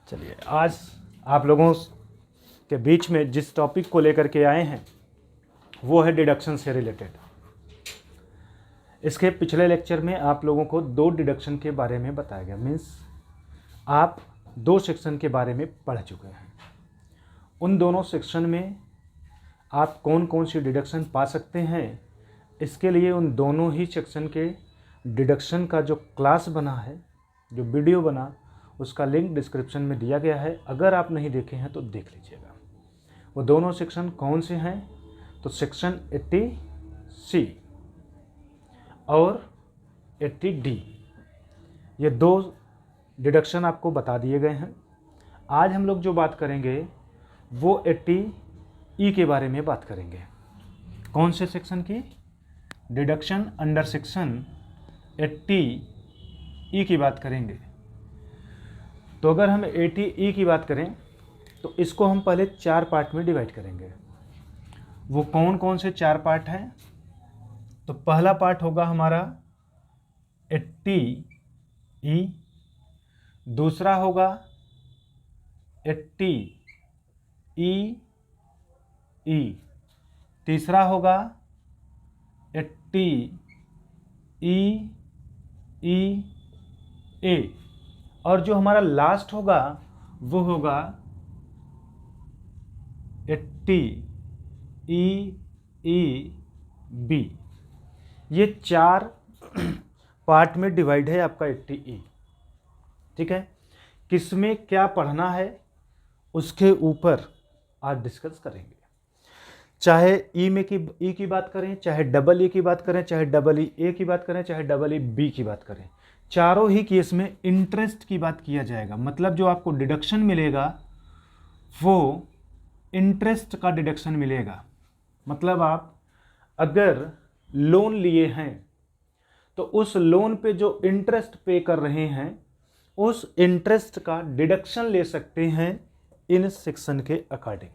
चलिए, आज आप लोगों के बीच में जिस टॉपिक को लेकर के आए हैं वो है डिडक्शन से रिलेटेड। इसके पिछले लेक्चर में आप लोगों को दो डिडक्शन के बारे में बताया गया, मीन्स आप दो सेक्शन के बारे में पढ़ चुके हैं। उन दोनों सेक्शन में आप कौन कौन सी डिडक्शन पा सकते हैं, इसके लिए उन दोनों ही सेक्शन के डिडक्शन का जो क्लास बना है, जो वीडियो बना, उसका लिंक डिस्क्रिप्शन में दिया गया है। अगर आप नहीं देखे हैं तो देख लीजिएगा। वो दोनों सेक्शन कौन से हैं? तो सेक्शन 80C और 80D, ये दो डिडक्शन आपको बता दिए गए हैं। आज हम लोग जो बात करेंगे वो 80E के बारे में बात करेंगे। कौन से सेक्शन की? डिडक्शन अंडर सेक्शन 80E की बात करेंगे। तो अगर हम 80E की बात करें तो इसको हम पहले 4 पार्ट में डिवाइड करेंगे। वो कौन कौन से 4 पार्ट हैं? तो पहला पार्ट होगा हमारा 80E, दूसरा होगा 80EE, तीसरा होगा 80EEA, और जो हमारा लास्ट होगा वो होगा 80EEB। ये 4 पार्ट में डिवाइड है आपका 80E। ठीक है, किसमें क्या पढ़ना है उसके ऊपर आज डिस्कस करेंगे। चाहे ई की बात करें, चाहे डबल ई की बात करें, चाहे डबल ई ए की बात करें, चाहे डबल ई बी की बात करें, चारों ही केस में इंटरेस्ट की बात किया जाएगा। मतलब जो आपको डिडक्शन मिलेगा वो इंटरेस्ट का डिडक्शन मिलेगा। मतलब आप अगर लोन लिए हैं तो उस लोन पे जो इंटरेस्ट पे कर रहे हैं उस इंटरेस्ट का डिडक्शन ले सकते हैं इन सेक्शन के अकॉर्डिंग।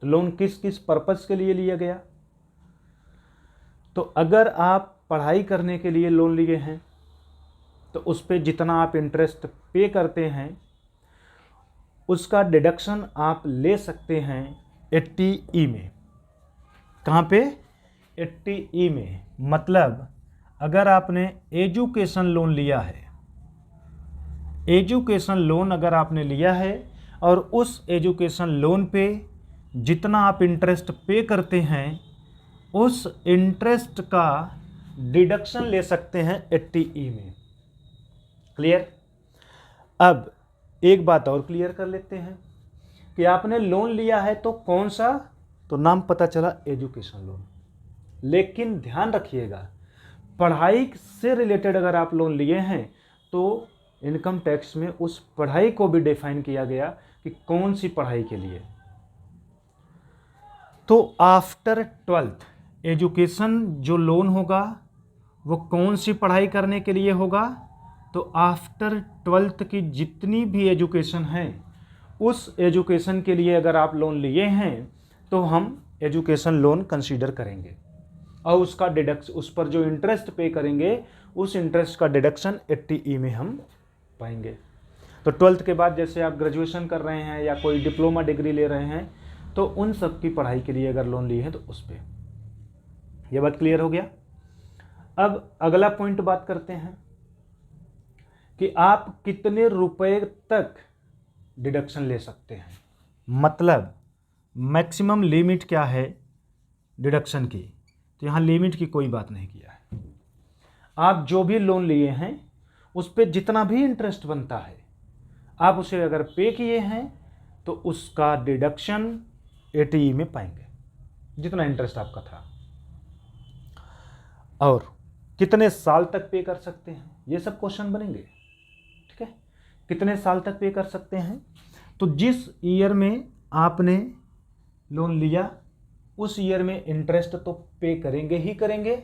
तो लोन किस किस पर्पस के लिए लिया गया? तो अगर आप पढ़ाई करने के लिए लोन लिए हैं तो उस पे जितना आप इंटरेस्ट पे करते हैं उसका डिडक्शन आप ले सकते हैं 80E में। कहाँ पे? 80E में। मतलब अगर आपने एजुकेशन लोन लिया है, एजुकेशन लोन अगर आपने लिया है और उस एजुकेशन लोन पे जितना आप इंटरेस्ट पे करते हैं उस इंटरेस्ट का डिडक्शन ले सकते हैं 80E में। क्लियर? अब एक बात और क्लियर कर लेते हैं कि आपने लोन लिया है तो कौन सा? तो नाम पता चला एजुकेशन लोन। लेकिन ध्यान रखिएगा, पढ़ाई से रिलेटेड अगर आप लोन लिए हैं तो इनकम टैक्स में उस पढ़ाई को भी डिफाइन किया गया कि कौन सी पढ़ाई के लिए। तो आफ्टर 12th एजुकेशन जो लोन होगा वो कौन सी पढ़ाई करने के लिए होगा? तो आफ्टर 12th की जितनी भी एजुकेशन है उस एजुकेशन के लिए अगर आप लोन लिए हैं तो हम एजुकेशन लोन कंसीडर करेंगे और उसका डिडक्शन, उस पर जो इंटरेस्ट पे करेंगे उस इंटरेस्ट का डिडक्शन 80E में हम पाएंगे। तो 12th के बाद जैसे आप ग्रेजुएशन कर रहे हैं या कोई डिप्लोमा डिग्री ले रहे हैं तो उन सब की पढ़ाई के लिए अगर लोन लिए हैं तो उस पर। यह बात क्लियर हो गया। अब अगला पॉइंट बात करते हैं कि आप कितने रुपए तक डिडक्शन ले सकते हैं। मतलब मैक्सिमम लिमिट क्या है डिडक्शन की? तो यहाँ लिमिट की कोई बात नहीं किया है। आप जो भी लोन लिए हैं उस पर जितना भी इंटरेस्ट बनता है आप उसे अगर पे किए हैं तो उसका डिडक्शन 80E में पाएंगे, जितना इंटरेस्ट आपका था। और कितने साल तक पे कर सकते हैं, ये सब क्वेश्चन बनेंगे। ठीक है, कितने साल तक पे कर सकते हैं? तो जिस ईयर में आपने लोन लिया उस ईयर में इंटरेस्ट तो पे करेंगे ही करेंगे,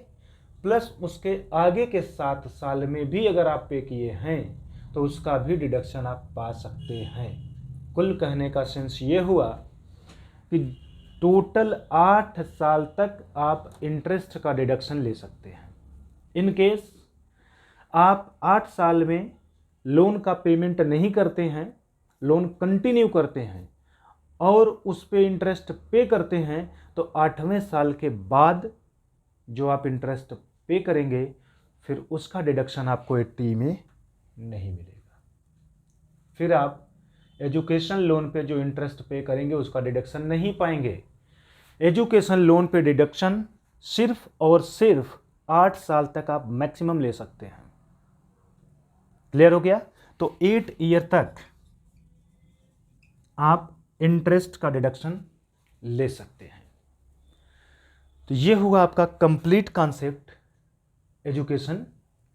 प्लस उसके आगे के 7 साल में भी अगर आप पे किए हैं तो उसका भी डिडक्शन आप पा सकते हैं। कुल कहने का सेंस ये हुआ कि टोटल 8 साल तक आप इंटरेस्ट का डिडक्शन ले सकते हैं। इन केस आप 8 साल में लोन का पेमेंट नहीं करते हैं लोन कंटिन्यू करते हैं और उस पे इंटरेस्ट पे करते हैं तो 8वें साल के बाद जो आप इंटरेस्ट पे करेंगे फिर उसका डिडक्शन आपको 80 में नहीं मिलेगा। फिर आप एजुकेशन लोन पे जो इंटरेस्ट पे करेंगे उसका डिडक्शन नहीं पाएंगे। एजुकेशन लोन पे डिडक्शन सिर्फ और सिर्फ 8 साल तक आप मैक्सिमम ले सकते हैं। क्लियर हो गया? तो 8 ईयर तक आप इंटरेस्ट का डिडक्शन ले सकते हैं। तो ये हुआ आपका कंप्लीट कॉन्सेप्ट एजुकेशन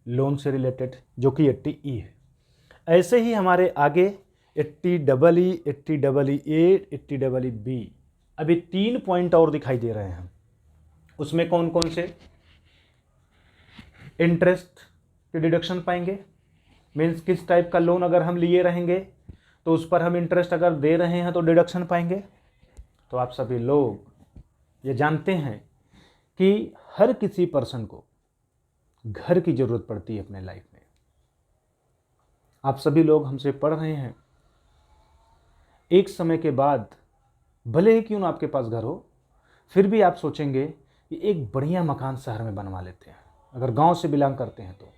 लोन से रिलेटेड, जो कि 80E है। ऐसे ही हमारे आगे 80EE, 80EA, 80EB, अभी 3 पॉइंट और दिखाई दे रहे हैं। उसमें कौन कौन से इंटरेस्ट के डिडक्शन पाएंगे, मीन्स किस टाइप का लोन अगर हम लिए रहेंगे तो उस पर हम इंटरेस्ट अगर दे रहे हैं तो डिडक्शन पाएंगे। तो आप सभी लोग ये जानते हैं कि हर किसी पर्सन को घर की जरूरत पड़ती है अपने लाइफ में। आप सभी लोग हमसे पढ़ रहे हैं, एक समय के बाद भले ही क्यों ना आपके पास घर हो, फिर भी आप सोचेंगे कि एक बढ़िया मकान शहर में बनवा लेते हैं, अगर गांव से बिलोंग करते हैं तो।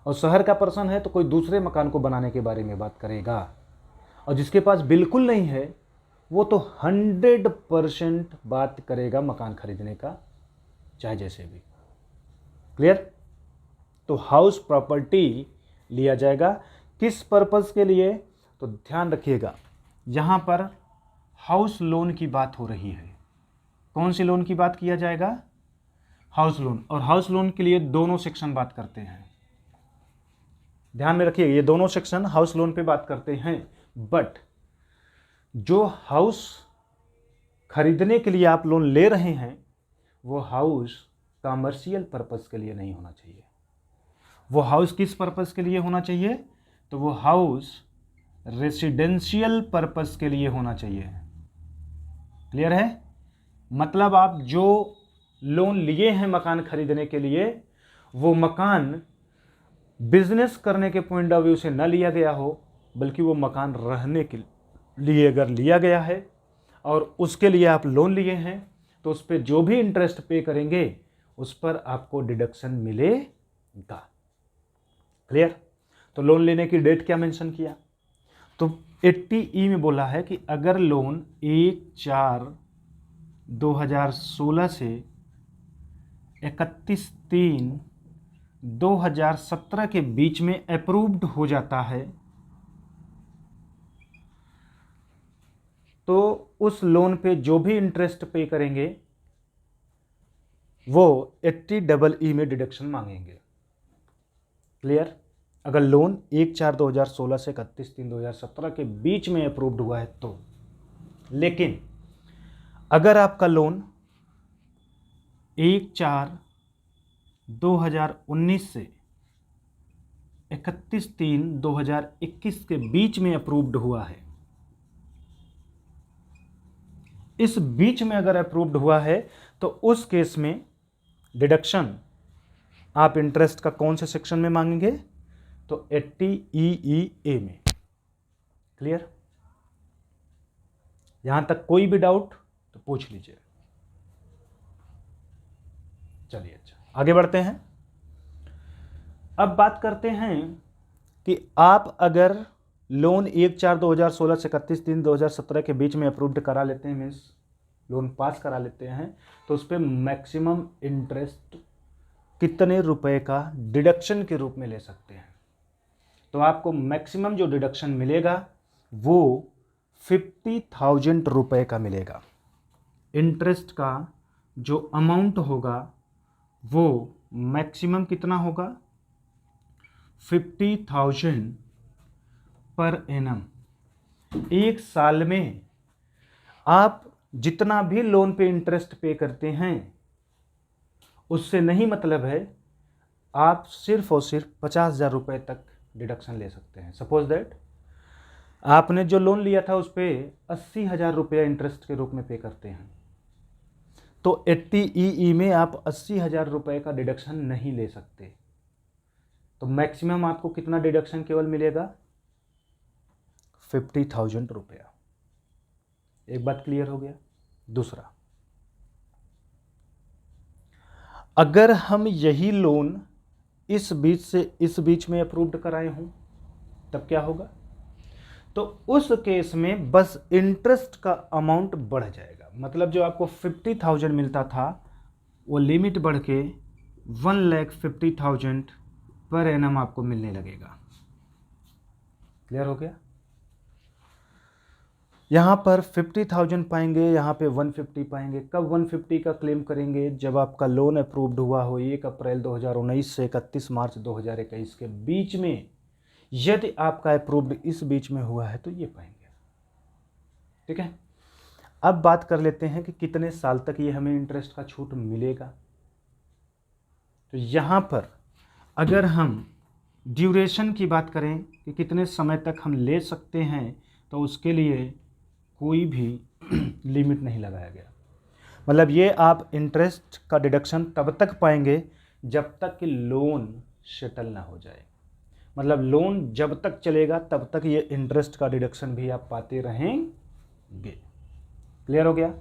और शहर का पर्सन है तो कोई दूसरे मकान को बनाने के बारे में बात करेगा, और जिसके पास बिल्कुल नहीं है वो तो 100% बात करेगा मकान खरीदने का, चाहे जैसे भी। क्लियर? तो हाउस प्रॉपर्टी लिया जाएगा किस पर्पस के लिए? तो ध्यान रखिएगा, यहां पर हाउस लोन की बात हो रही है। कौन सी लोन की बात किया जाएगा? House loan. और हाउस लोन के लिए दोनों सेक्शन बात करते हैं, ध्यान में रखिए, ये दोनों सेक्शन हाउस लोन पे बात करते हैं। बट जो हाउस खरीदने के लिए आप लोन ले रहे हैं वो हाउस कमर्शियल पर्पस के लिए नहीं होना चाहिए। वो हाउस किस पर्पस के लिए होना चाहिए? तो वो हाउस रेसिडेंशियल पर्पस के लिए होना चाहिए। क्लियर है? मतलब आप जो लोन लिए हैं मकान खरीदने के लिए, वो मकान बिजनेस करने के पॉइंट ऑफ व्यू से न लिया गया हो, बल्कि वो मकान रहने के लिए अगर लिया गया है और उसके लिए आप लोन लिए हैं तो उस पर जो भी इंटरेस्ट पे करेंगे उस पर आपको डिडक्शन मिलेगा। क्लियर? तो लोन लेने की डेट क्या मेंशन किया? तो 80E में बोला है कि अगर लोन 1/4/2016 से 31/3/2017 के बीच में अप्रूव्ड हो जाता है तो उस लोन पे जो भी इंटरेस्ट पे करेंगे वो 80EE में डिडक्शन मांगेंगे। क्लियर? अगर लोन 1/4/2016 से 31/3/2017 के बीच में अप्रूव्ड हुआ है तो। लेकिन अगर आपका लोन 1/4/2019 से 31/3/2021 के बीच में अप्रूव्ड हुआ है, इस बीच में अगर अप्रूव्ड हुआ है तो उस केस में डिडक्शन आप इंटरेस्ट का कौन से सेक्शन में मांगेंगे? तो 80EA में। क्लियर? यहां तक कोई भी डाउट तो पूछ लीजिए। चलिए, अच्छा आगे बढ़ते हैं। अब बात करते हैं कि आप अगर लोन 1/4/2016 से 31/3/2017 के बीच में अप्रूव्ड करा लेते हैं, मीन्स लोन पास करा लेते हैं, तो उस पर मैक्सिमम इंटरेस्ट कितने रुपए का डिडक्शन के रूप में ले सकते हैं? तो आपको मैक्सिमम जो डिडक्शन मिलेगा वो 50,000 रुपए का मिलेगा। इंटरेस्ट का जो अमाउंट होगा वो मैक्सिमम कितना होगा? 50,000 पर एनम। एक साल में आप जितना भी लोन पे इंटरेस्ट पे करते हैं उससे नहीं मतलब है, आप सिर्फ और सिर्फ 50,000 रुपए तक डिडक्शन ले सकते हैं। सपोज दैट आपने जो लोन लिया था उस पर 80,000 रुपया इंटरेस्ट के रूप में पे करते हैं, तो 80EE में आप 80,000 रुपए का डिडक्शन नहीं ले सकते। तो मैक्सिमम आपको कितना डिडक्शन केवल मिलेगा? 50,000 रुपया। एक बात क्लियर हो गया। दूसरा, अगर हम यही लोन इस बीच से इस बीच में अप्रूव्ड कराए हों तब क्या होगा? तो उस केस में बस इंटरेस्ट का अमाउंट बढ़ जाएगा। मतलब जो आपको 50,000 मिलता था वो लिमिट बढ़ के 1,50,000 पर एनम आपको मिलने लगेगा। क्लियर हो गया? यहाँ पर 50,000 पाएंगे, यहाँ पे 150 पाएंगे। कब 150 का क्लेम करेंगे? जब आपका लोन अप्रूव्ड हुआ हो 1 अप्रैल 2019 से 31 मार्च 2021 के बीच में। यदि आपका अप्रूव्ड इस बीच में हुआ है तो ये पाएंगे। ठीक है, अब बात कर लेते हैं कि कितने साल तक ये हमें इंटरेस्ट का छूट मिलेगा। तो यहाँ पर अगर हम ड्यूरेशन की बात करें कि कितने समय तक हम ले सकते हैं, तो उसके लिए कोई भी लिमिट नहीं लगाया गया। मतलब ये आप इंटरेस्ट का डिडक्शन तब तक पाएंगे जब तक कि लोन सेटल ना हो जाए। मतलब लोन जब तक चलेगा तब तक ये इंटरेस्ट का डिडक्शन भी आप पाते रहेंगे। क्लियर हो गया?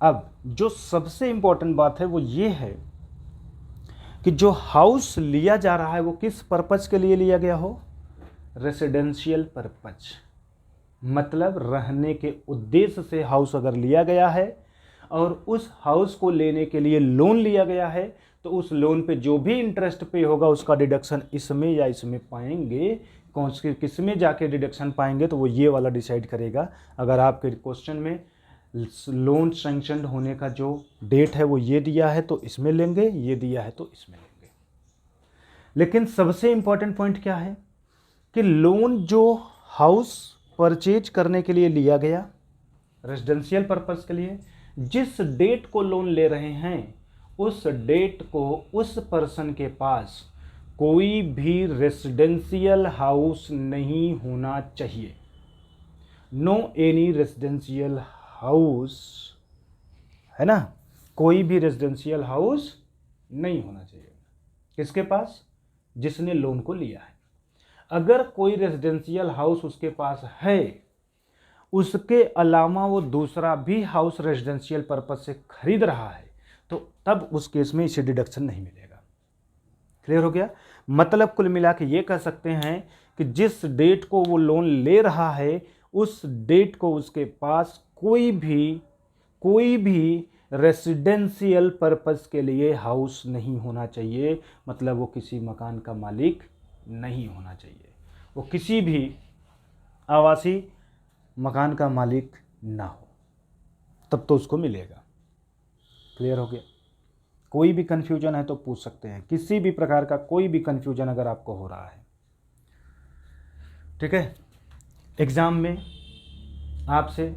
अब जो सबसे इंपॉर्टेंट बात है वो ये है कि जो हाउस लिया जा रहा है वो किस पर्पज के लिए लिया गया हो? Residential purpose. मतलब रहने के उद्देश्य से हाउस अगर लिया गया है और उस हाउस को लेने के लिए लोन लिया गया है, तो उस लोन पे जो भी इंटरेस्ट पे होगा उसका डिडक्शन इसमें या इसमें पाएंगे। कौन से किस में जाके डिडक्शन पाएंगे तो वो ये वाला डिसाइड करेगा। अगर आपके क्वेश्चन में लोन सैंक्शन होने का जो डेट है वो ये दिया है तो इसमें लेंगे, ये दिया है तो इसमें लेंगे। लेकिन सबसे इंपॉर्टेंट पॉइंट क्या है कि लोन जो हाउस परचेज करने के लिए लिया गया रेजिडेंशियल पर्पस के लिए, जिस डेट को लोन ले रहे हैं उस डेट को उस पर्सन के पास कोई भी रेजिडेंशियल हाउस नहीं होना चाहिए। नो एनी रेजिडेंशियल हाउस, है ना? कोई भी रेजिडेंशियल हाउस नहीं होना चाहिए। किसके पास? जिसने लोन को लिया है। अगर कोई रेजिडेंशियल हाउस उसके पास है, उसके अलावा वो दूसरा भी हाउस रेजिडेंशियल पर्पज से खरीद रहा है, तो तब उस केस में इसे डिडक्शन नहीं मिलेगा। क्लियर हो गया? मतलब कुल मिला के ये कह सकते हैं कि जिस डेट को वो लोन ले रहा है उस डेट को उसके पास कोई भी रेसिडेंशियल पर्पस के लिए हाउस नहीं होना चाहिए। मतलब वो किसी मकान का मालिक नहीं होना चाहिए, वो किसी भी आवासीय मकान का मालिक ना हो, तब तो उसको मिलेगा। क्लियर हो गया? कोई भी कन्फ्यूजन है तो पूछ सकते हैं। किसी भी प्रकार का कोई भी कन्फ्यूजन अगर आपको हो रहा है, ठीक है। एग्जाम में आपसे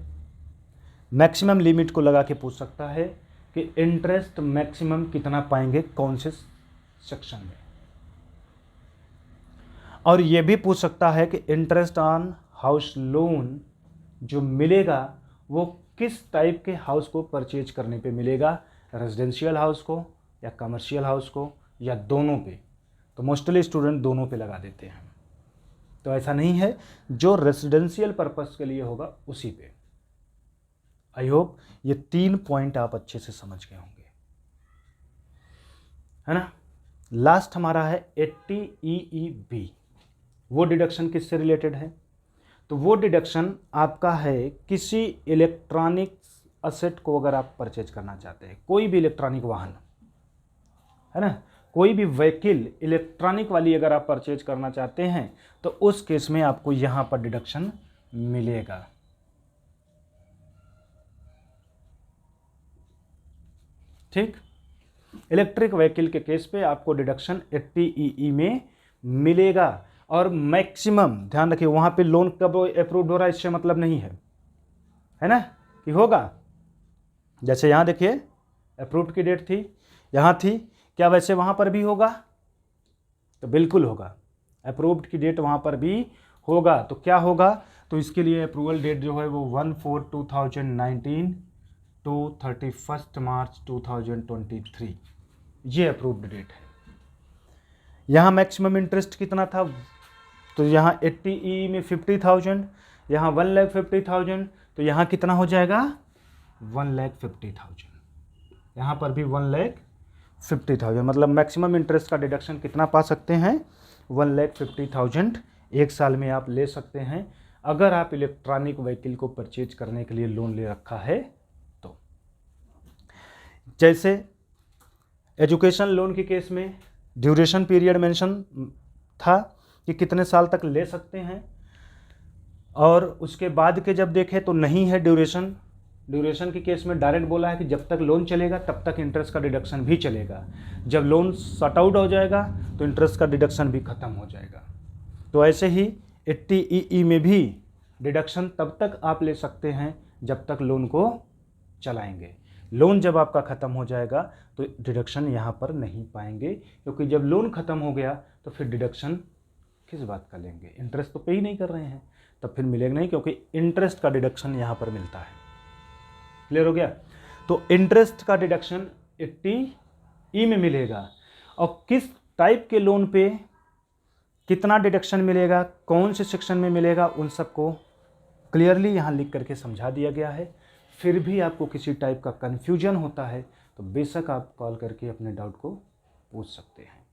मैक्सिमम लिमिट को लगा के पूछ सकता है कि इंटरेस्ट मैक्सिमम कितना पाएंगे कौन से सेक्शन में, और यह भी पूछ सकता है कि इंटरेस्ट ऑन हाउस लोन जो मिलेगा वो किस टाइप के हाउस को परचेज करने पे मिलेगा, रेजिडेंशियल हाउस को या कमर्शियल हाउस को या दोनों पे। तो मोस्टली स्टूडेंट दोनों पे लगा देते हैं। तो ऐसा नहीं है, जो रेजिडेंशियल पर्पस के लिए होगा उसी पे। आई होप ये 3 पॉइंट आप अच्छे से समझ गए होंगे, है ना। लास्ट हमारा है 80 EEB। वो डिडक्शन किससे रिलेटेड है? तो वो डिडक्शन आपका है किसी इलेक्ट्रॉनिक असेट को अगर आप परचेज करना चाहते हैं, कोई भी इलेक्ट्रॉनिक वाहन, है ना, कोई भी व्हीकल इलेक्ट्रॉनिक वाली अगर आप परचेज करना चाहते हैं तो उस केस में आपको यहां पर डिडक्शन मिलेगा। ठीक, इलेक्ट्रिक व्हीकल के केस पे आपको डिडक्शन 80 EE में मिलेगा। और मैक्सिमम ध्यान रखिए, वहां पे लोन कब अप्रूव्ड हो रहा है इससे मतलब नहीं है ना कि होगा। जैसे यहां देखिए अप्रूव्ड की डेट थी, यहां थी, क्या वैसे वहां पर भी होगा? तो बिल्कुल होगा। अप्रूव्ड की डेट वहां पर भी होगा। तो क्या होगा? तो इसके लिए अप्रूवल डेट जो है वो 1/4/2019 टू 31 मार्च 2023, ये अप्रूव्ड डेट है। यहाँ मैक्सिमम इंटरेस्ट कितना था? तो यहाँ 80 EE में 50,000, यहाँ 1,50,000, तो यहाँ कितना हो जाएगा 1,50,000। यहाँ पर भी 1,50,000, मतलब मैक्सिमम इंटरेस्ट का डिडक्शन कितना पा सकते हैं 1,50,000 एक साल में आप ले सकते हैं, अगर आप इलेक्ट्रॉनिक व्हीकल को परचेज करने के लिए लोन ले रखा है तो। जैसे एजुकेशन लोन के केस में ड्यूरेशन पीरियड मेंशन था कि कितने साल तक ले सकते हैं, और उसके बाद के जब देखें तो नहीं है ड्यूरेशन के केस में डायरेक्ट बोला है कि जब तक लोन चलेगा तब तक इंटरेस्ट का डिडक्शन भी चलेगा, जब लोन शॉर्ट आउट हो जाएगा तो इंटरेस्ट का डिडक्शन भी खत्म हो जाएगा। तो ऐसे ही 80EE में भी डिडक्शन तब तक आप ले सकते हैं जब तक लोन को चलाएंगे। लोन जब आपका ख़त्म हो जाएगा तो डिडक्शन यहाँ पर नहीं पाएंगे, क्योंकि जब लोन ख़त्म हो गया तो फिर डिडक्शन किस बात का लेंगे, इंटरेस्ट तो पे ही नहीं कर रहे हैं, तब फिर मिलेगा नहीं, क्योंकि इंटरेस्ट का डिडक्शन यहाँ पर मिलता है। क्लियर हो गया? तो इंटरेस्ट का डिडक्शन 80E में मिलेगा, और किस टाइप के लोन पे कितना डिडक्शन मिलेगा, कौन से सेक्शन में मिलेगा, उन सबको क्लियरली यहाँ लिख करके समझा दिया गया है। फिर भी आपको किसी टाइप का कन्फ्यूजन होता है तो बेशक आप कॉल करके अपने डाउट को पूछ सकते हैं।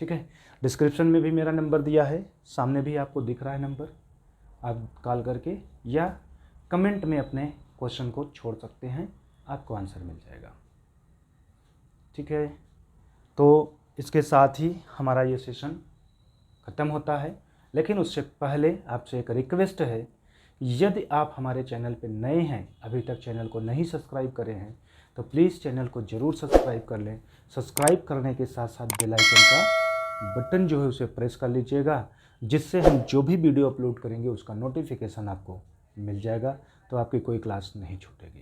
ठीक है, डिस्क्रिप्शन में भी मेरा नंबर दिया है, सामने भी आपको दिख रहा है नंबर, आप कॉल करके या कमेंट में अपने क्वेश्चन को छोड़ सकते हैं, आपको आंसर मिल जाएगा। ठीक है, तो इसके साथ ही हमारा ये सेशन ख़त्म होता है, लेकिन उससे पहले आपसे एक रिक्वेस्ट है, यदि आप हमारे चैनल पर नए हैं, अभी तक चैनल को नहीं सब्सक्राइब करे हैं, तो प्लीज़ चैनल को ज़रूर सब्सक्राइब कर लें। सब्सक्राइब करने के साथ साथ बेल आइकन का बटन जो है उसे प्रेस कर लीजिएगा, जिससे हम जो भी वीडियो अपलोड करेंगे उसका नोटिफिकेशन आपको मिल जाएगा, तो आपकी कोई क्लास नहीं छूटेगी।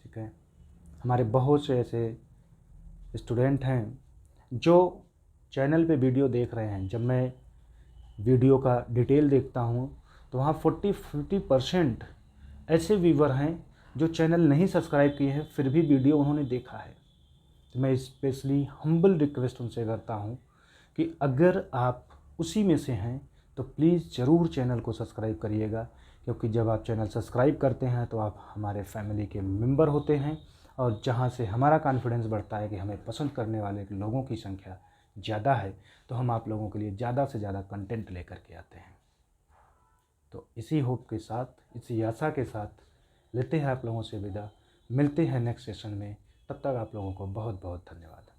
ठीक है, हमारे बहुत से ऐसे स्टूडेंट हैं जो चैनल पे वीडियो देख रहे हैं, जब मैं वीडियो का डिटेल देखता हूँ तो वहाँ 40-50% ऐसे व्यूवर हैं जो चैनल नहीं सब्सक्राइब किए हैं, फिर भी वीडियो उन्होंने देखा है। तो मैं स्पेशली हम्बल रिक्वेस्ट उनसे करता हूँ कि अगर आप उसी में से हैं तो प्लीज़ ज़रूर चैनल को सब्सक्राइब करिएगा, क्योंकि जब आप चैनल सब्सक्राइब करते हैं तो आप हमारे फैमिली के मेंबर होते हैं, और जहाँ से हमारा कॉन्फिडेंस बढ़ता है कि हमें पसंद करने वाले लोगों की संख्या ज़्यादा है, तो हम आप लोगों के लिए ज़्यादा से ज़्यादा कंटेंट लेकर के आते हैं। तो इसी होप के साथ, इसी आशा के साथ लेते हैं आप लोगों से विदा, मिलते हैं नेक्स्ट सेशन में। तब तक आप लोगों को बहुत बहुत धन्यवाद।